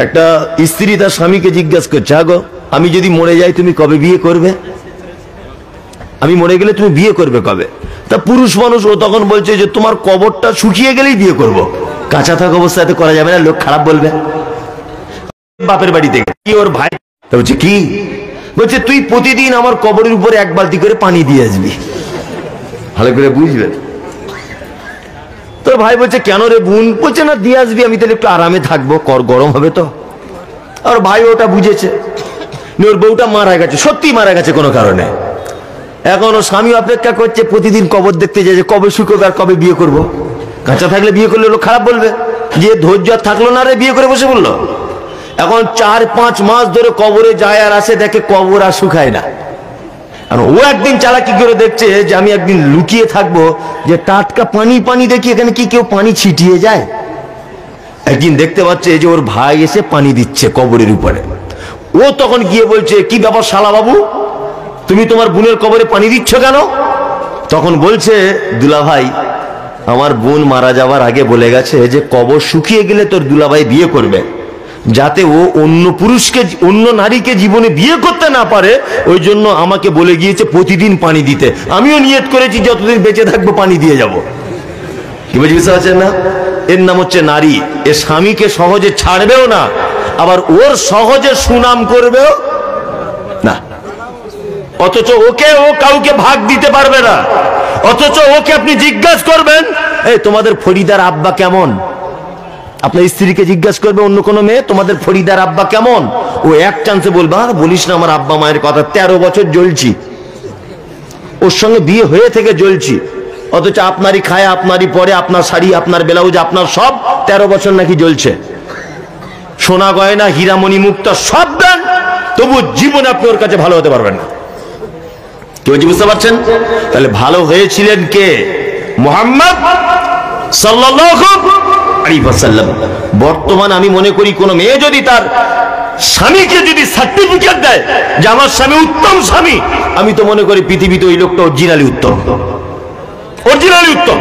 একটা স্ত্রী তার স্বামীকে জিজ্ঞাসা করছে, আগো আমি যদি মরে যাই তুমি কবে বিয়ে করবে? আমি মরে গেলে তুমি বিয়ে করবে কবে? তা পুরুষ মানুষ ও তখন বলছে যে তোমার কবরটা শুকিয়ে গেলেই বিয়ে করব। কাঁচা থাকা অবস্থাতে করা যাবে না, লোক খারাপ বলবে। বাপের বাড়ি থেকে কি ওর ভাই বলছে কি, বলছে তুই প্রতিদিন আমার কবরের উপরে এক বালতি করে পানি দিয়ে আসবি, ভালো করে বুঝবেন। তোর ভাই বলছে কেন রে বোন? বলছে না দিয়ে আসবি, আমি তাহলে একটু আরামে থাকবো, গরম হবে তো। আর ভাই ওটা বুঝেছে, ওর বউটা মারা গেছে, সত্যি মারা গেছে কোনো কারণে। এখন ও স্বামী অপেক্ষা করছে, প্রতিদিন কবর দেখতে যায় যে কবে শুকোবে আর কবে বিয়ে করব। কাঁচা থাকলে বিয়ে করলে লোক খারাপ বলবে, যে ধৈর্য থাকলো না রে বিয়ে করে বসে বললো। এখন 4-5 মাস ধরে কবরে যায় আর আসে, দেখে কবর আর শুকায় না। আর ও একদিন চালাকি করে দেখছে যে আমি একদিন লুকিয়ে থাকবো, যে টাটকা পানি দেখি এখানে কি কেউ পানি ছিটিয়ে যায়। একদিন দেখতে পাচ্ছে যে ওর ভাই এসে পানি দিচ্ছে কবরের উপরে। ও তখন গিয়ে বলছে, কি ব্যাপার শালা বাবু, তুমি তোমার বোনের কবরে পানি দিচ্ছ কেন? তখন বলছে, দুলাভাই আমার বোন মারা যাওয়ার আগে বলে গেছে যে কবর শুকিয়ে গেলে তোর দুলাভাই বিয়ে করবে, যাতে ও অন্য পুরুষকে, অন্য নারীকে জীবনে বিয়ে করতে না পারে, ওই জন্য আমাকে বলে গিয়েছে প্রতিদিন পানি দিতে। আমিও নিয়ত করেছি যতদিন বেঁচে থাকবো পানি দিয়ে যাব। কি বুঝতে পারছেন না? এর নাম হচ্ছে নারী। এ স্বামীকে সহজে ছাড়বেও না, আবার ওর সহজে সুনাম করবেও না। অথচ ওকে ও কাউকে ভাগ দিতে পারবে না। অথচ ওকে আপনি জিজ্ঞাসা করবেন, এই তোমাদের ফরিদার আব্বা কেমন? আপনার স্ত্রীকে জিজ্ঞাসা করবে অন্য কোনো মেয়ে, তোমাদের ফরিদার আব্বা কেমন? ও এক চান্সে বলবে, আর বলিস না আমার আব্বা মায়ের কথা, 13 বছর জ্বলছি, ওর সঙ্গে বিয়ে হয়ে থেকে জ্বলছি। অথচ আপনারই খায়, আপনারই পরে, আপনার শাড়ি, আপনার ব্লাউজ, আপনার সব 13 বছর নাকি জ্বলছে। সোনা গয়না, হীরামণি মুক্তা সব দেন, তবু জীবনে আপনি ওর কাছে ভালো হতে পারবেন না। কেউ বুঝতে পারছেন? তাহলে ভালো হয়েছিলেন কে? মুহাম্মদ সাল্লাল্লাহু আলাইহি ওয়াসাল্লাম। বর্তমান আমি মনে করি কোন মেয়ে যদি তার স্বামীকে যদি সার্টিফিকেট দেয় যে আমার স্বামী উত্তম স্বামী, আমি তো মনে করি পৃথিবীতে ওই লোকটা অরিজিনালি উত্তম, অরিজিনালি উত্তম।